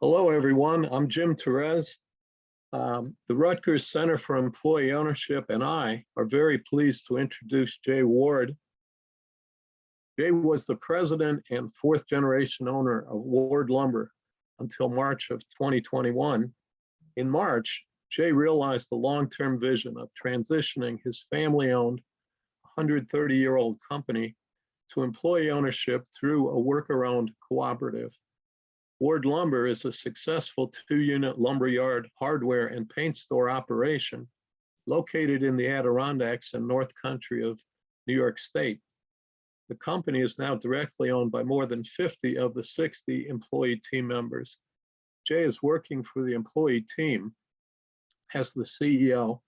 Hello, everyone. I'm Jim Therese. The Rutgers Center for Employee Ownership and I are very pleased to introduce Jay Ward. Jay was the president and fourth generation owner of Ward Lumber until March of 2021. In March, Jay realized the long-term vision of transitioning his family-owned 130-year-old company to employee ownership through a worker-owned cooperative. Ward Lumber is a successful two-unit lumberyard, hardware, and paint store operation located in the Adirondacks and North Country of New York State. The company is now directly owned by more than 50 of the 60 employee team members. Jay is working for the employee team as the CEO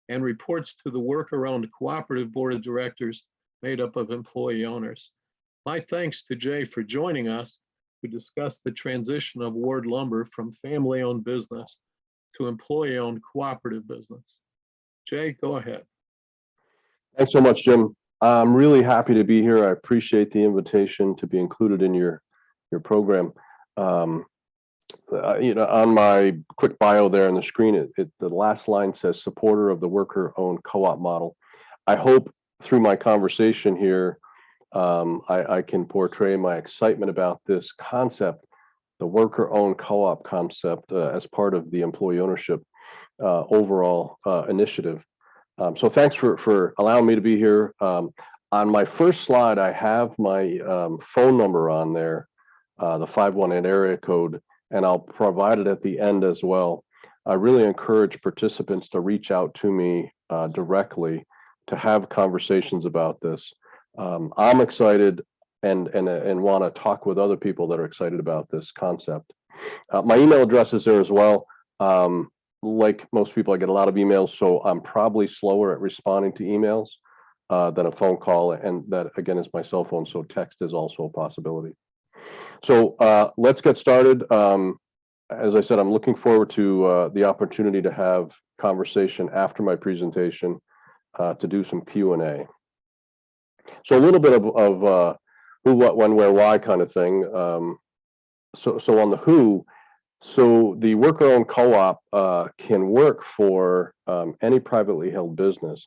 and reports to the worker-owned cooperative board of directors made up of employee owners. My thanks to Jay for joining us to discuss the transition of Ward Lumber from family-owned business to employee-owned cooperative business. Jay, go ahead. Thanks so much, Jim. I'm really happy to be here. I appreciate the invitation to be included in your program. On my quick bio there on the screen, the last line says supporter of the worker-owned co-op model. I hope through my conversation here, I can portray my excitement about this concept, the worker-owned co-op concept, as part of the employee ownership overall initiative. So thanks for allowing me to be here. On my first slide, I have my phone number on there, the 518 area code, and I'll provide it at the end as well. I really encourage participants to reach out to me directly to have conversations about this. I'm excited and want to talk with other people that are excited about this concept. My email address is there as well. Like most people, I get a lot of emails, so I'm probably slower at responding to emails than a phone call, and that again is my cell phone, so text is also a possibility. So let's get started. As I said, I'm looking forward to the opportunity to have conversation after my presentation to do some Q&A. So a little bit of who, what, when, where, why kind of thing. So on the who, so the worker-owned co-op can work for any privately held business.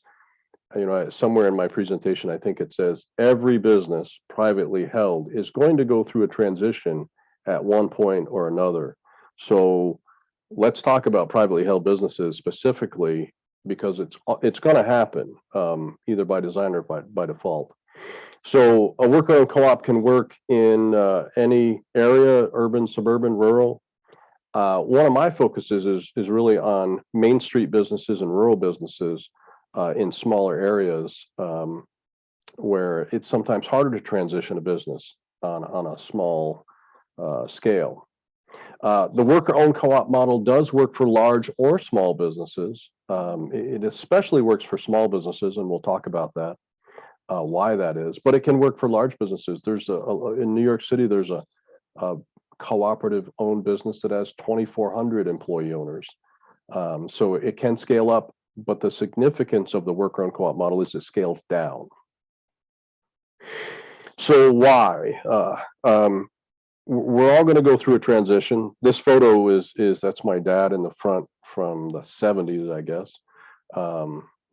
Somewhere in my presentation, I think it says every business privately held is going to go through a transition at one point or another. So let's talk about privately held businesses specifically, because it's going to happen either by design or by default. So a worker-owned co-op can work in any area, urban, suburban, rural. One of my focuses is really on Main Street businesses and rural businesses in smaller areas where it's sometimes harder to transition a business on a small scale. The worker-owned co-op model does work for large or small businesses. It especially works for small businesses, and we'll talk about that, why that is. But it can work for large businesses. There's in New York City, there's a cooperative-owned business that has 2,400 employee owners. So it can scale up, but the significance of the worker-owned co-op model is it scales down. So why? We're all going to go through a transition. This photo is that's my dad in the front from the 70s, I guess.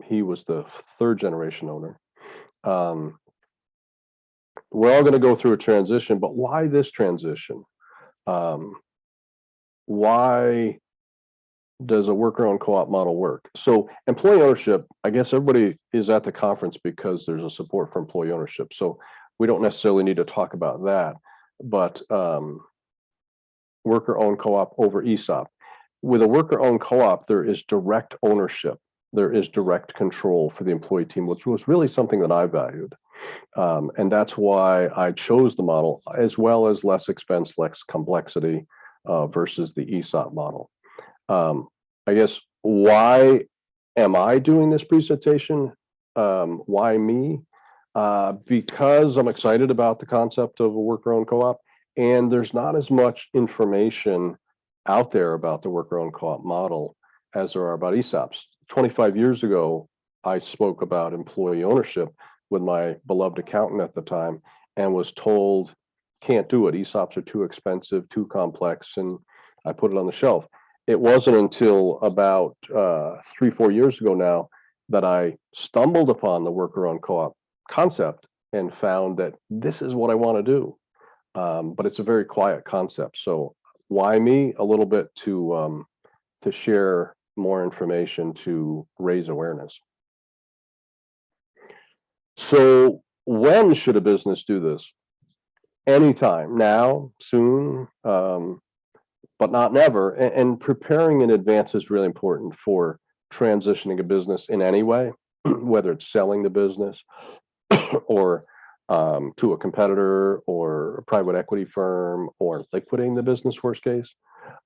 He was the third generation owner. We're all going to go through a transition, but why this transition? Why does a worker-owned co-op model work? So employee ownership, I guess everybody is at the conference because there's a support for employee ownership. So we don't necessarily need to talk about that. But worker-owned co-op over ESOP. With a worker-owned co-op, there is direct ownership. There is direct control for the employee team, which was really something that I valued. And that's why I chose the model, as well as less expense, less complexity versus the ESOP model. I guess, why am I doing this presentation? Why me? Because I'm excited about the concept of a worker-owned co-op, and there's not as much information out there about the worker-owned co-op model as there are about ESOPs. 25 years ago, I spoke about employee ownership with my beloved accountant at the time and was told, can't do it. ESOPs are too expensive, too complex. And I put it on the shelf. It wasn't until about 3-4 years ago now that I stumbled upon the worker-owned co-op concept and found that this is what I want to do. But it's a very quiet concept. So why me? A little bit to share more information, to raise awareness. So when should a business do this? Anytime, now, soon, but not never. And preparing in advance is really important for transitioning a business in any way, whether it's selling the business or to a competitor or a private equity firm, or liquidating the business, worst case,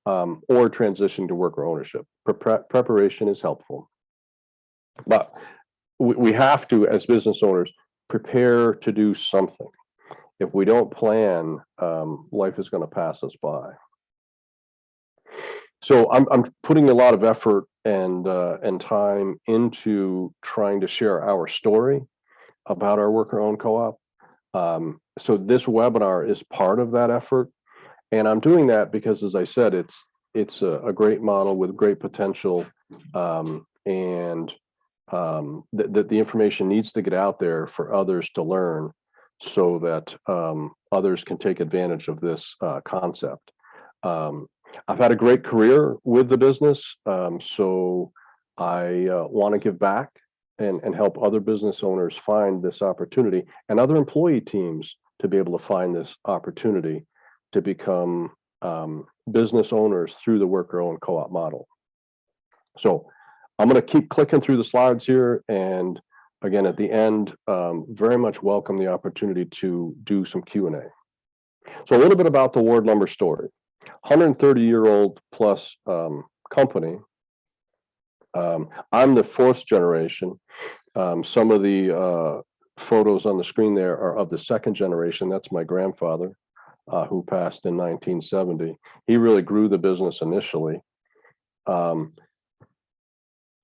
or transitioning to worker ownership. Preparation is helpful. But we have to, as business owners, prepare to do something. If we don't plan, life is going to pass us by. So I'm putting a lot of effort and time into trying to share our story about our worker-owned co-op. So this webinar is part of that effort, and I'm doing that because, as I said, it's a great model with great potential, and that the information needs to get out there for others to learn, so that others can take advantage of this concept. I've had a great career with the business, so I want to give back and help other business owners find this opportunity, and other employee teams to be able to find this opportunity to become business owners through the worker-owned co-op model. So I'm going to keep clicking through the slides here, and again, at the end, very much welcome the opportunity to do some Q&A. So a little bit about the Ward Lumber story. 130-year-old plus company. I'm the fourth generation. Some of the photos on the screen there are of the second generation. That's my grandfather, who passed in 1970. He really grew the business initially.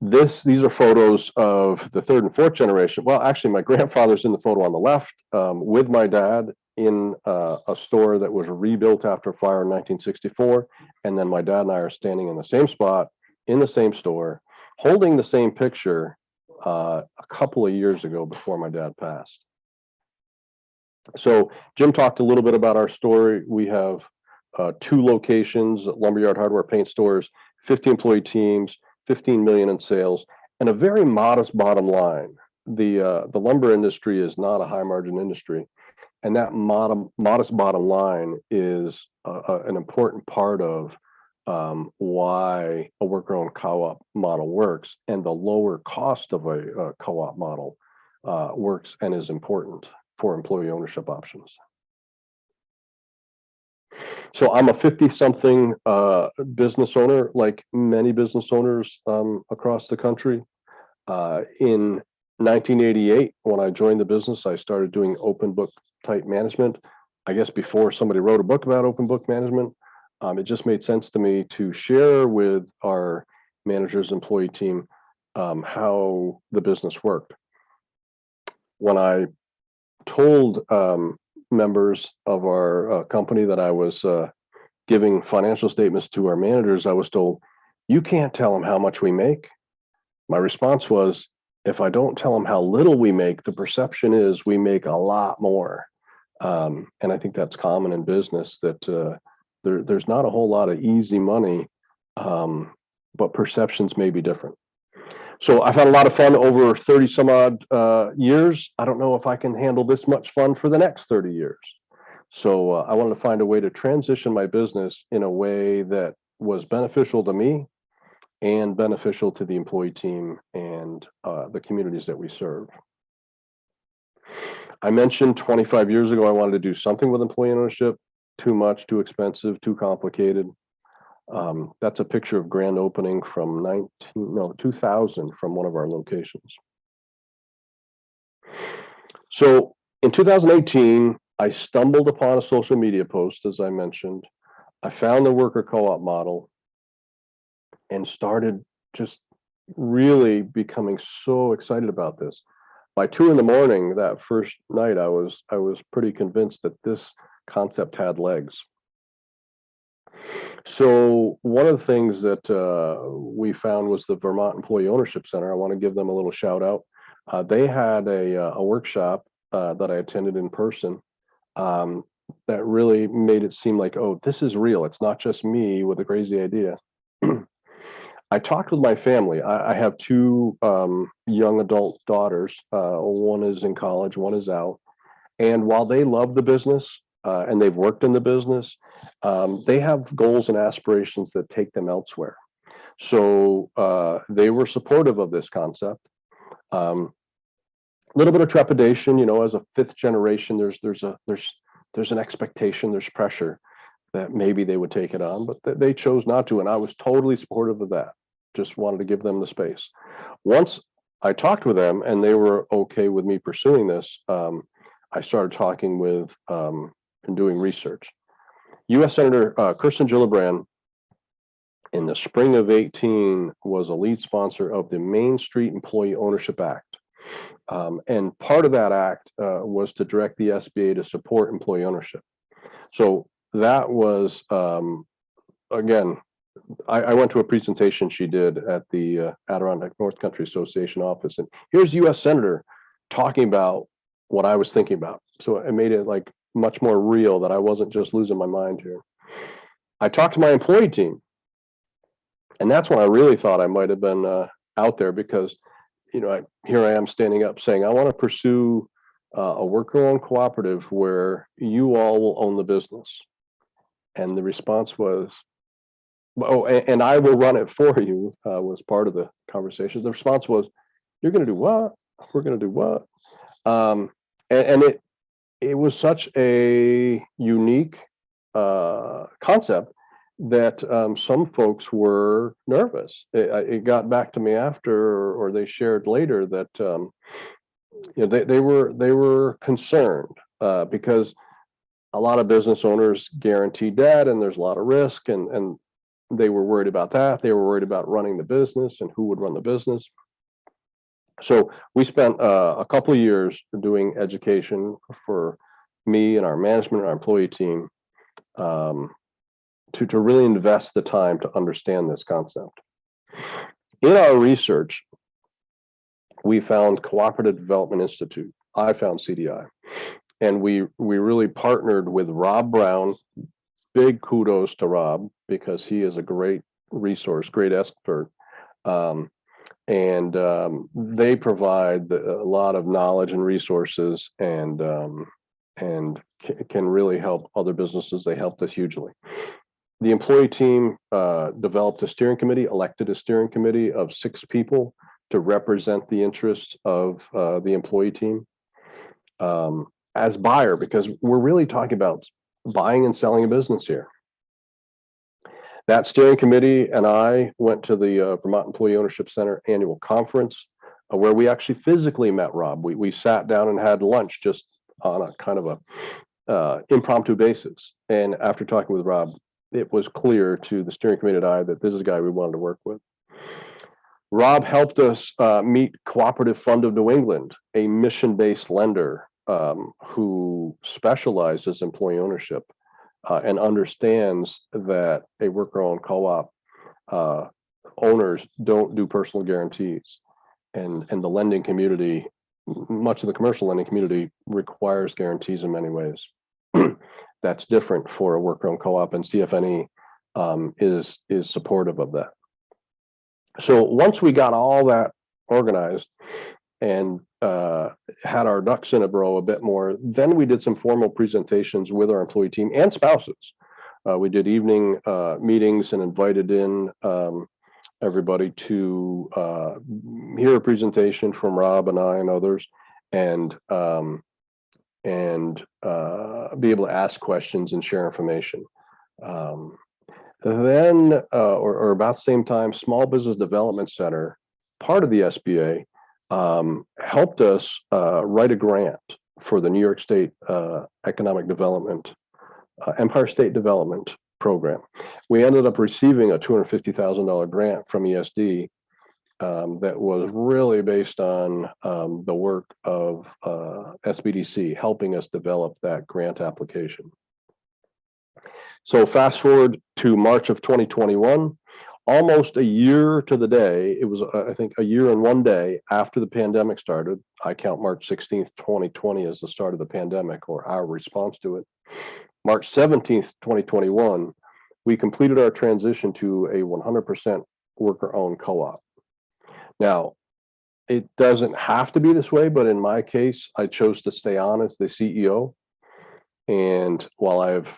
These are photos of the third and fourth generation. Well, actually, my grandfather's in the photo on the left, with my dad in a store that was rebuilt after a fire in 1964. And then my dad and I are standing in the same spot, in the same store, holding the same picture a couple of years ago before my dad passed. So Jim talked a little bit about our story. We have 2 locations, lumberyard, hardware, paint stores, 50 employee teams, 15 million in sales, and a very modest bottom line. The lumber industry is not a high margin industry, and that modest bottom line is an important part of why a worker-owned co-op model works, and the lower cost of a co-op model works and is important for employee ownership options. So I'm a 50-something business owner, like many business owners across the country. In 1988, when I joined the business, I started doing open book type management. I guess before somebody wrote a book about open book management, it just made sense to me to share with our managers, employee team, how the business worked. When I told members of our company that I was giving financial statements to our managers, I was told, "You can't tell them how much we make." My response was, if I don't tell them how little we make, the perception is we make a lot more. And I think that's common in business, that there's not a whole lot of easy money, but perceptions may be different. So I've had a lot of fun over 30 some odd years. I don't know if I can handle this much fun for the next 30 years. So I wanted to find a way to transition my business in a way that was beneficial to me and beneficial to the employee team and the communities that we serve. I mentioned 25 years ago I wanted to do something with employee ownership. Too much, too expensive, too complicated. That's a picture of grand opening from 2000 from one of our locations. So in 2018, I stumbled upon a social media post, as I mentioned. I found the worker co-op model and started just really becoming so excited about this. By 2 in the morning that first night, I was pretty convinced that this concept had legs. So one of the things that we found was the Vermont Employee Ownership Center. I want to give them a little shout out. They had a workshop that I attended in person um, that really made it seem like, oh, this is real. It's not just me with a crazy idea. I talked with my family. I have two young adult daughters. One is in college, one is out. And while they love the business and they've worked in the business, they have goals and aspirations that take them elsewhere. So they were supportive of this concept. A little bit of trepidation, you know, as a fifth generation, there's an expectation, there's pressure that maybe they would take it on, but they chose not to, and I was totally supportive of that. Just wanted to give them the space. Once I talked with them and they were okay with me pursuing this, I started talking with and doing research. U.S. Senator Kirsten Gillibrand in the spring of 18 was a lead sponsor of the Main Street Employee Ownership Act. And part of that act was to direct the SBA to support employee ownership. So that was, again, I went to a presentation she did at the Adirondack North Country Association office. And here's U.S. Senator talking about what I was thinking about. So it made it like much more real that I wasn't just losing my mind here. I talked to my employee team. And that's when I really thought I might have been out there because, you know, here I am standing up saying, I want to pursue a worker-owned cooperative where you all will own the business. And the response was, oh, and I will run it for you, was part of the conversation. The response was, you're going to do what? We're going to do what? And it was such a unique concept that some folks were nervous. It got back to me after, or they shared later that you know, they were concerned because a lot of business owners guarantee debt, and there's a lot of risk, and they were worried about that. They were worried about running the business and who would run the business. So we spent a couple of years doing education for me and our management and our employee team to really invest the time to understand this concept. In our research, we found Cooperative Development Institute. I found CDI. And we really partnered with Rob Brown. Big kudos to Rob because he is a great resource, great expert. And they provide a lot of knowledge and resources and can really help other businesses. They helped us hugely. The employee team developed a steering committee, elected a steering committee of 6 people to represent the interests of the employee team as buyer, because we're really talking about buying and selling a business here. That steering committee and I went to the Vermont Employee Ownership Center annual conference where we actually physically met Rob. We sat down and had lunch just on a kind of a impromptu basis. And after talking with Rob, it was clear to the steering committee and I that this is a guy we wanted to work with. Rob helped us meet Cooperative Fund of New England, a mission-based lender who specializes in employee ownership and understands that a worker-owned co-op owners don't do personal guarantees, and the lending community, much of the commercial lending community, requires guarantees in many ways. That's different for a worker-owned co-op, and CFNE is supportive of that. So once we got all that organized and had our ducks in a row a bit more, then we did some formal presentations with our employee team and spouses. We did evening meetings and invited in everybody to hear a presentation from Rob and I and others, and be able to ask questions and share information. Then, or about the same time, Small Business Development Center, part of the SBA, helped us write a grant for the New York State Economic Development, Empire State Development Program. We ended up receiving a $250,000 grant from ESD that was really based on the work of SBDC, helping us develop that grant application. So fast forward to March of 2021, almost a year to the day. It was, I think, a year and 1 day after the pandemic started. I count March 16th, 2020 as the start of the pandemic, or our response to it. March 17th, 2021, we completed our transition to a 100% worker-owned co-op. Now, it doesn't have to be this way, but in my case, I chose to stay on as the CEO. And while I've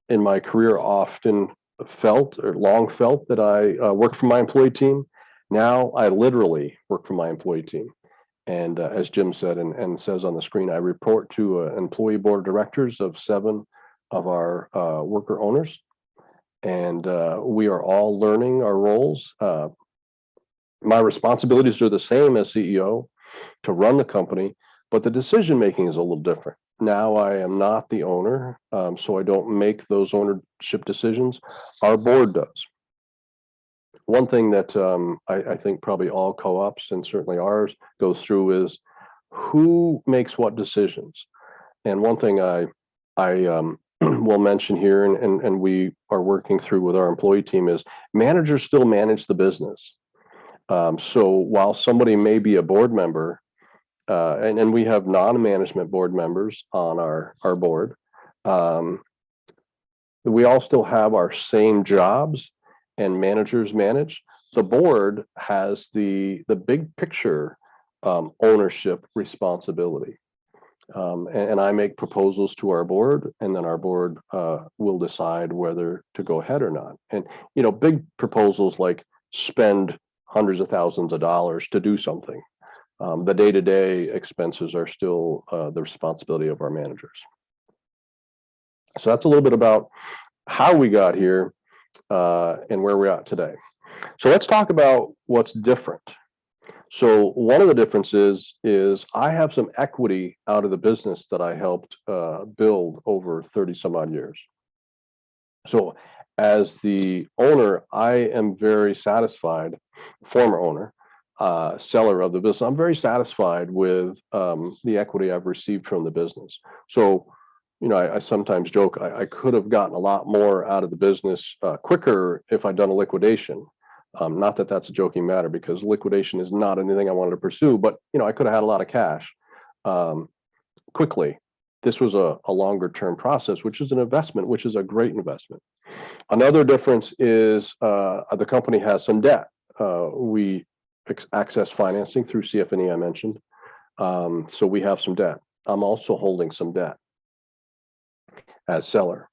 in my career often felt or long felt that I worked for my employee team, now I literally work for my employee team. And as Jim said and says on the screen, I report to an employee board of directors of 7 of our worker owners. And we are all learning our roles. My responsibilities are the same as CEO to run the company, but the decision making is a little different. Now I am not the owner, so I don't make those ownership decisions. Our board does. One thing that I think probably all co-ops, and certainly ours, goes through is who makes what decisions. And one thing I will mention here, and we are working through with our employee team, is managers still manage the business. So while somebody may be a board member, and we have non-management board members on our board, we all still have our same jobs, and managers manage. The board has the big picture ownership responsibility. And I make proposals to our board, and then our board will decide whether to go ahead or not. And big proposals like spend hundreds of thousands of dollars to do something. The day-to-day expenses are still the responsibility of our managers. So that's a little bit about how we got here and where we're at today. So let's talk about what's different. So one of the differences is I have some equity out of the business that I helped build over 30 some odd years. So as the owner, I am very satisfied, former owner, seller of the business. I'm very satisfied with the equity I've received from the business. So, I sometimes joke, I could have gotten a lot more out of the business quicker if I'd done a liquidation. Not that that's a joking matter, because liquidation is not anything I wanted to pursue, but I could have had a lot of cash quickly. This was a longer term process, which is an investment, which is a great investment. Another difference is the company has some debt. We access financing through CF&E, I mentioned. So we have some debt. I'm also holding some debt as seller.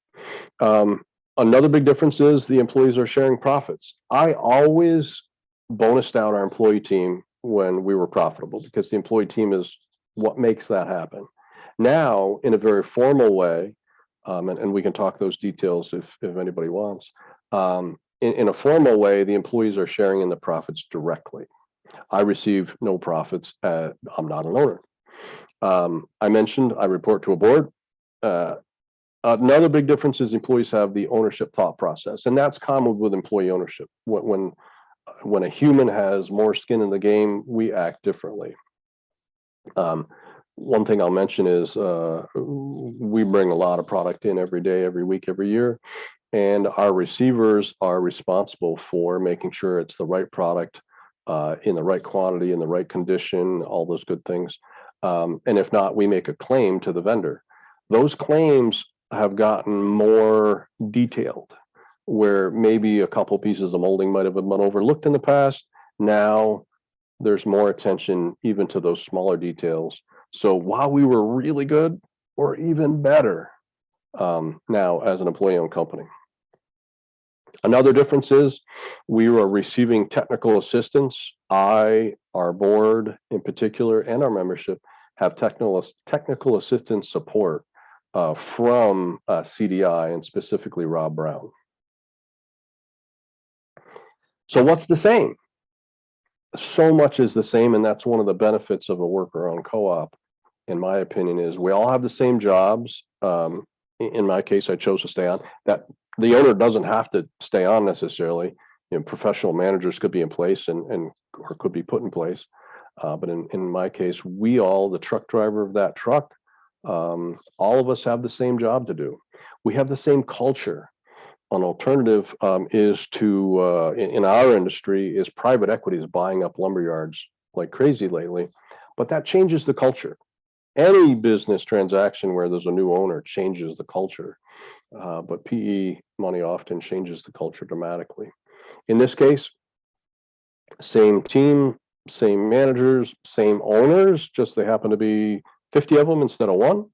Another big difference is the employees are sharing profits. I always bonused out our employee team when we were profitable, because the employee team is what makes that happen. Now, in a very formal way, and we can talk those details if anybody wants, in a formal way, the employees are sharing in the profits directly. I receive no profits. I'm not an owner. I mentioned I report to a board. Another big difference is employees have the ownership thought process, and that's common with employee ownership. When a human has more skin in the game, we act differently. One thing I'll mention is we bring a lot of product in every day, every week, every year, and our receivers are responsible for making sure it's the right product in the right quantity, in the right condition, all those good things. And if not, we make a claim to the vendor. Those claims have gotten more detailed, where maybe a couple pieces of molding might have been overlooked in the past. Now there's more attention even to those smaller details. So while we were really good, we're even better now as an employee-owned company. Another difference is we are receiving technical assistance. Our board in particular, and our membership have technical assistance support from CDI, and specifically Rob Brown. So what's the same? So much is the same, and that's one of the benefits of a worker-owned co-op, in my opinion, is we all have the same jobs. In my case, I chose to stay on. That the owner doesn't have to stay on necessarily. Professional managers could be in place or could be put in place. But in my case, we all, the truck driver of that truck, All of us have the same job to do. We have the same culture. An alternative is to, in our industry, is private equity is buying up lumber yards like crazy lately, but that changes the culture. Any business transaction where there's a new owner changes the culture, but PE money often changes the culture dramatically. In this case, same team, same managers, same owners, just they happen to be 50 of them instead of one.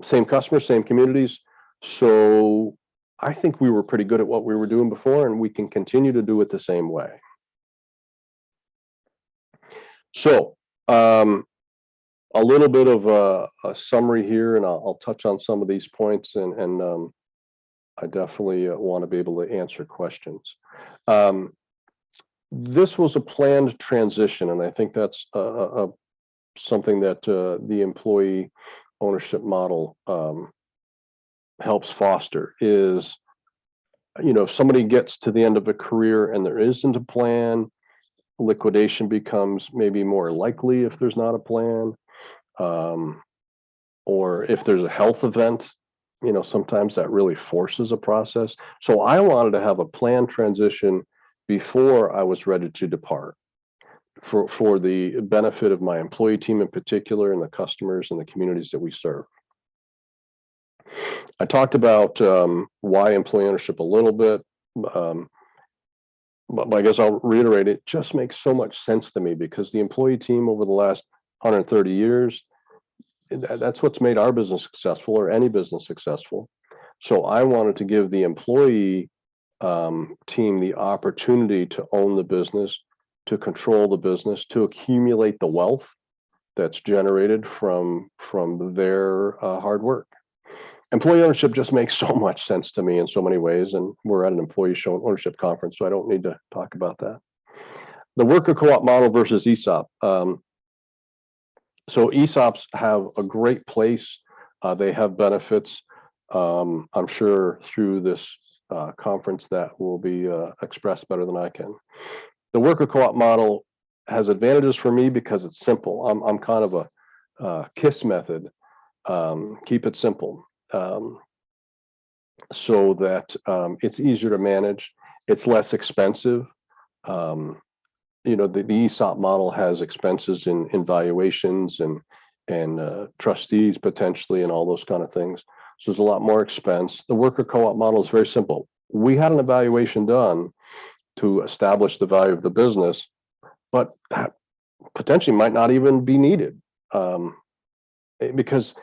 Same customers, same communities. So I think we were pretty good at what we were doing before, and we can continue to do it the same way. So a little bit of a summary here, and I'll touch on some of these points, and I definitely want to be able to answer questions. This was a planned transition, and I think that's something that the employee ownership model helps foster is, if somebody gets to the end of a career and there isn't a plan, liquidation becomes maybe more likely if there's not a plan, or if there's a health event, sometimes that really forces a process. So I wanted to have a planned transition before I was ready to depart, for the benefit of my employee team in particular, and the customers and the communities that we serve. I talked about why employee ownership a little bit, but I guess I'll reiterate, it just makes so much sense to me because the employee team over the last 130 years, that's what's made our business successful, or any business successful. So I wanted to give the employee team the opportunity to own the business, to control the business, to accumulate the wealth that's generated from their hard work. Employee ownership just makes so much sense to me in so many ways, and we're at an employee ownership conference, so I don't need to talk about that. The worker co-op model versus ESOP. So ESOPs have a great place. They have benefits. I'm sure through this conference that will be expressed better than I can. The worker co-op model has advantages for me because it's simple. I'm kind of a KISS method. Keep it simple. So that it's easier to manage, it's less expensive. The ESOP model has expenses in valuations and trustees potentially, and all those kind of things. So there's a lot more expense. The worker co-op model is very simple. We had an evaluation done to establish the value of the business, but that potentially might not even be needed, because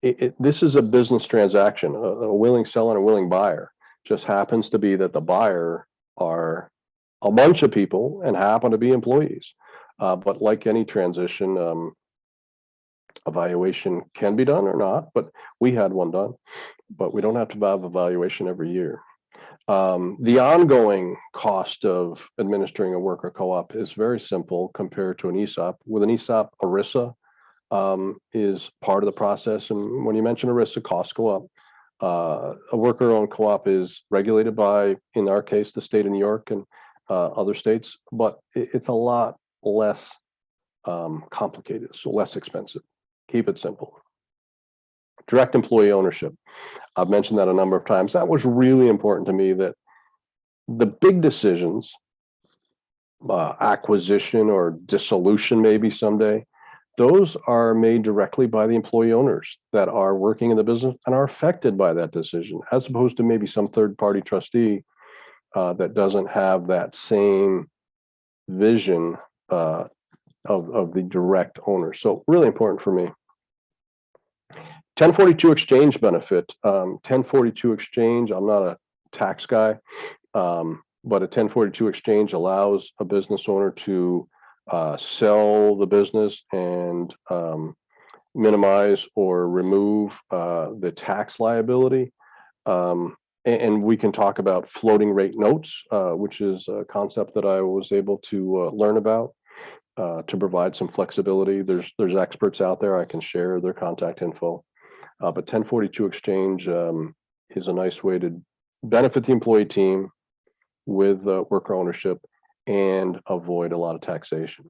this is a business transaction. A willing seller and a willing buyer. Just happens to be that the buyer are a bunch of people and happen to be employees. But like any transition, evaluation can be done or not, but we had one done, but we don't have to have evaluation every year. The ongoing cost of administering a worker co-op is very simple compared to an ESOP. With an ESOP, ERISA is part of the process. And when you mention ERISA, costs go up. A worker-owned co-op is regulated by, in our case, the state of New York and other states, but it's a lot less complicated, so less expensive. Keep it simple. Direct employee ownership. I've mentioned that a number of times. That was really important to me, that the big decisions, acquisition or dissolution maybe someday, those are made directly by the employee owners that are working in the business and are affected by that decision, as opposed to maybe some third-party trustee that doesn't have that same vision of the direct owner. So really important for me. 1042 exchange benefit. 1042 exchange, I'm not a tax guy, but a 1042 exchange allows a business owner to sell the business and minimize or remove the tax liability. And we can talk about floating rate notes, which is a concept that I was able to learn about to provide some flexibility. There's experts out there. I can share their contact info. But 1042 exchange is a nice way to benefit the employee team with worker ownership and avoid a lot of taxation.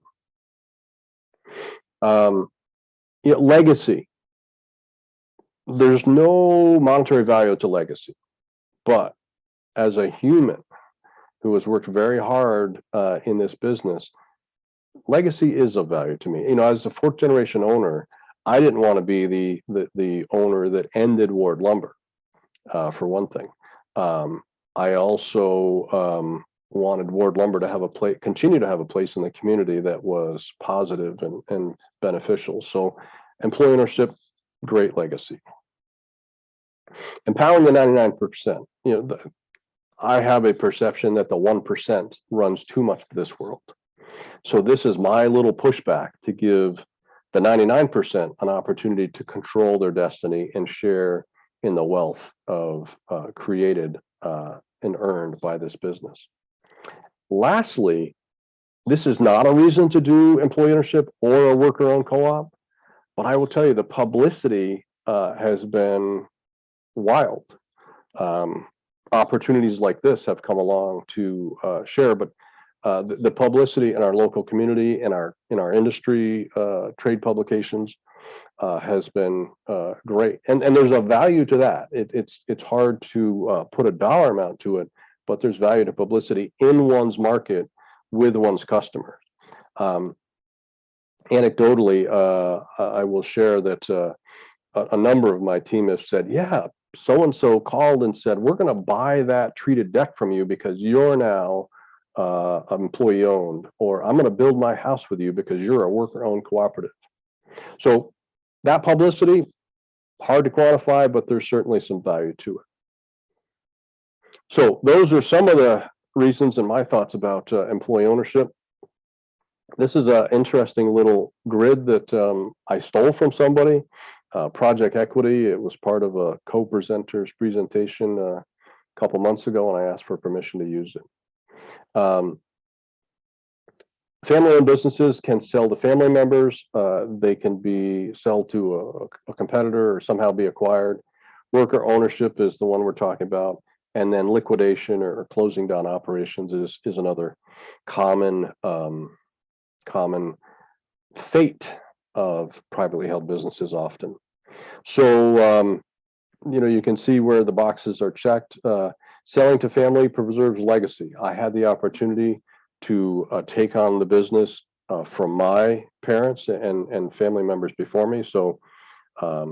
Legacy. There's no monetary value to legacy, but as a human who has worked very hard in this business, legacy is of value to me. As a fourth generation owner, I didn't want to be the owner that ended Ward Lumber, for one thing. I also wanted Ward Lumber to have continue to have a place in the community that was positive and beneficial. So, employee ownership, great legacy. Empowering the 99%. I have a perception that the 1% runs too much to this world. So this is my little pushback to give the 99% an opportunity to control their destiny and share in the wealth of created and earned by this business. Lastly, this is not a reason to do employee ownership or a worker-owned co-op, but I will tell you the publicity has been wild. Opportunities like this have come along to share, but the publicity in our local community, in our industry, trade publications, has been great, and there's a value to that. It's hard to put a dollar amount to it, but there's value to publicity in one's market with one's customers. Anecdotally, I will share that a number of my team have said, "Yeah, so and so called and said we're going to buy that treated deck from you because you're now employee owned," or "I'm going to build my house with you because you're a worker owned cooperative." So that publicity, hard to quantify, but there's certainly some value to it. So those are some of the reasons and my thoughts about employee ownership. This is an interesting little grid that I stole from somebody. Project Equity. It was part of a co-presenter's presentation a couple months ago, and I asked for permission to use it. Family-owned businesses can sell to family members. They can be sell to a competitor or somehow be acquired. Worker ownership is the one we're talking about, and then liquidation or closing down operations is another common fate of privately held businesses often. So you can see where the boxes are checked. Selling to family preserves legacy. I had the opportunity to take on the business from my parents and family members before me. So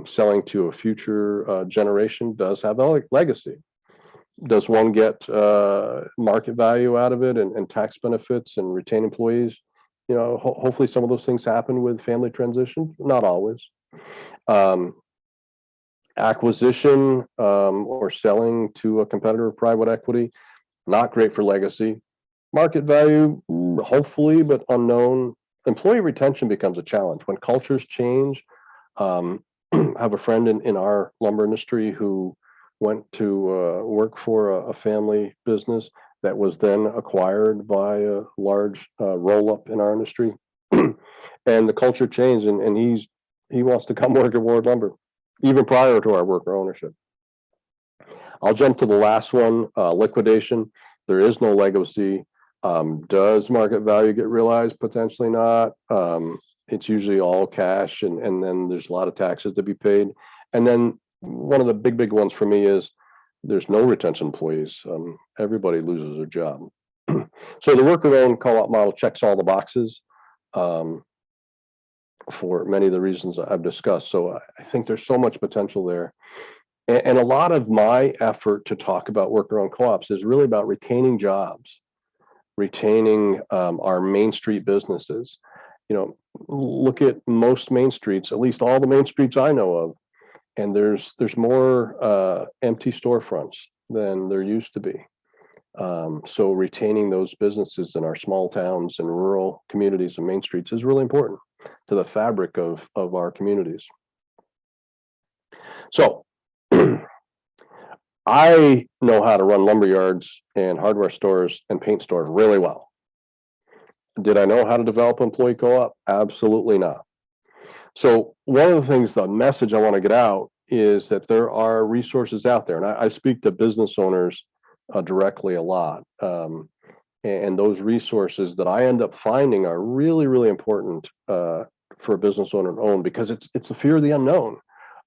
selling to a future generation does have a legacy. Does one get market value out of it and tax benefits and retain employees? Hopefully some of those things happen with family transition. Not always. Acquisition or selling to a competitor of private equity, not great for legacy. Market value, hopefully, but unknown. Employee retention becomes a challenge when cultures change. I have a friend in our lumber industry who went to work for a family business that was then acquired by a large roll-up in our industry. And the culture changed, and he wants to come work at Ward Lumber, even prior to our worker ownership. I'll jump to the last one, liquidation. There is no legacy. Does market value get realized? Potentially not. It's usually all cash, and then there's a lot of taxes to be paid. And then one of the big ones for me is there's no retention employees. Everybody loses their job. So the worker-owned co-op model checks all the boxes for many of the reasons I've discussed. So I think there's so much potential there. And a lot of my effort to talk about worker-owned co-ops is really about retaining jobs, retaining our Main Street businesses. Look at most main streets, at least all the main streets I know of, and there's more empty storefronts than there used to be. So retaining those businesses in our small towns and rural communities and main streets is really important to the fabric of our communities. So I know how to run lumber yards and hardware stores and paint stores really well. Did I know how to develop employee co-op? Absolutely not. So one of the things, the message I want to get out is that there are resources out there, and I speak to business owners directly a lot. And those resources that I end up finding are really important for a business owner to own, because it's the fear of the unknown.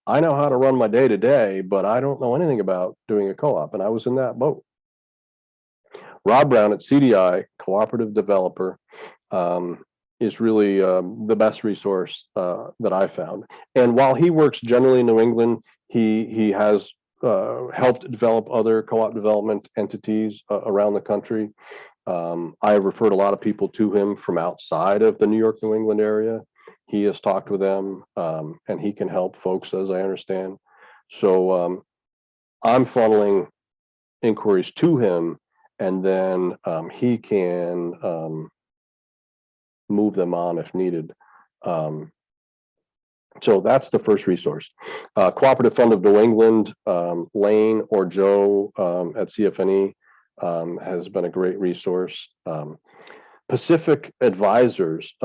I know how to run my day to day, but I don't know anything about doing a co-op, and I was in that boat. Rob Brown at CDI, Cooperative Developer, is really the best resource that I found. And while he works generally in New England, he has helped develop other co-op development entities around the country. I have referred a lot of people to him from outside of the New York, New England area. He has talked with them, and he can help folks, as I understand. So I'm funneling inquiries to him, and then he can move them on if needed. So that's the first resource. Cooperative Fund of New England, Lane or Joe at CFNE has been a great resource. Pacific Advisors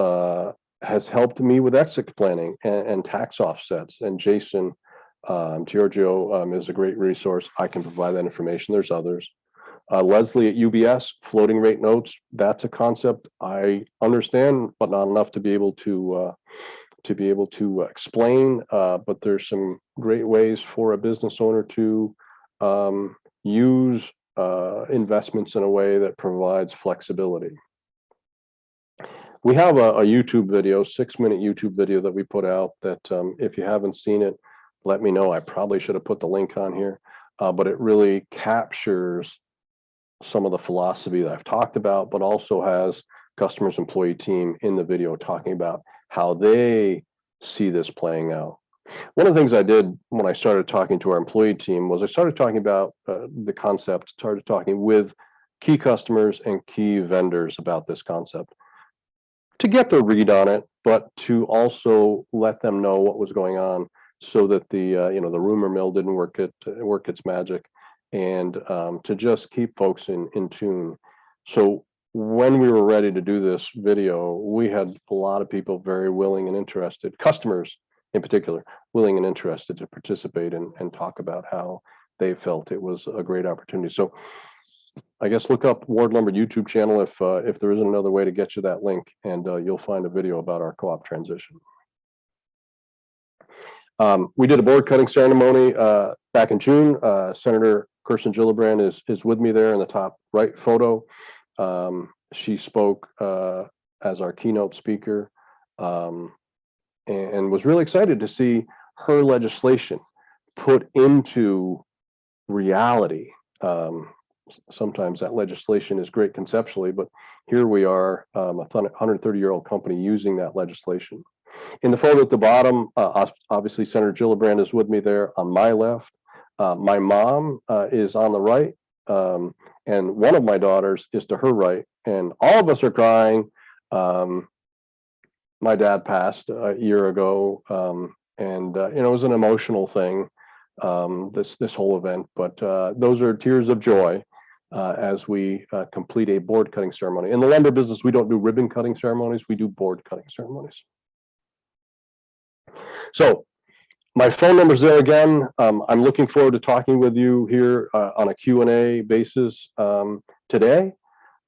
has helped me with exit planning and tax offsets. And Jason Giorgio is a great resource. I can provide that information. There's others. Leslie at UBS, floating rate notes. That's a concept I understand, but not enough to be able to explain. But there's some great ways for a business owner to use investments in a way that provides flexibility. We have a YouTube video, 6-minute YouTube video that we put out that if you haven't seen it, let me know. I probably should have put the link on here, but it really captures some of the philosophy that I've talked about, but also has customers employee team in the video talking about how they see this playing out. One of the things I did when I started talking to our employee team was I started talking about the concept, started talking with key customers and key vendors about this concept to get their read on it, but to also let them know what was going on so that the the rumor mill didn't work its magic, and to just keep folks in tune. So when we were ready to do this video, we had a lot of people very willing and interested, customers in particular, willing and interested to participate and talk about how they felt it was a great opportunity. So I guess look up Ward Lumber YouTube channel if there isn't another way to get you that link, and you'll find a video about our co-op transition. We did a board cutting ceremony back in June. Senator Kirsten Gillibrand is with me there in the top right photo. She spoke as our keynote speaker, and was really excited to see her legislation put into reality. Sometimes that legislation is great conceptually, but here we are, a 130-year-old company using that legislation. In the photo at the bottom, obviously Senator Gillibrand is with me there on my left. My mom is on the right, and one of my daughters is to her right, and all of us are crying. My dad passed a year ago, and it was an emotional thing, this whole event, but those are tears of joy as we complete a board cutting ceremony. In the lumber business, we don't do ribbon cutting ceremonies, we do board cutting ceremonies. So my phone number's there again. I'm looking forward to talking with you here on a Q&A basis today,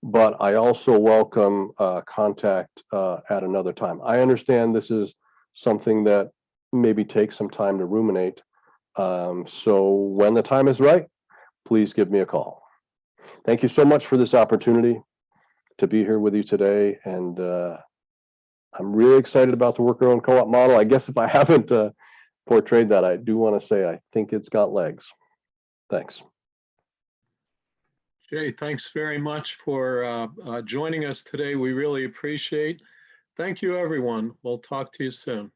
but I also welcome contact at another time. I understand this is something that maybe takes some time to ruminate. So when the time is right, please give me a call. Thank you so much for this opportunity to be here with you today. And I'm really excited about the worker-owned co-op model. I guess if I haven't portrayed that, I do want to say I think it's got legs. Thanks. Jay, thanks very much for joining us today. We really appreciate. Thank you, everyone. We'll talk to you soon.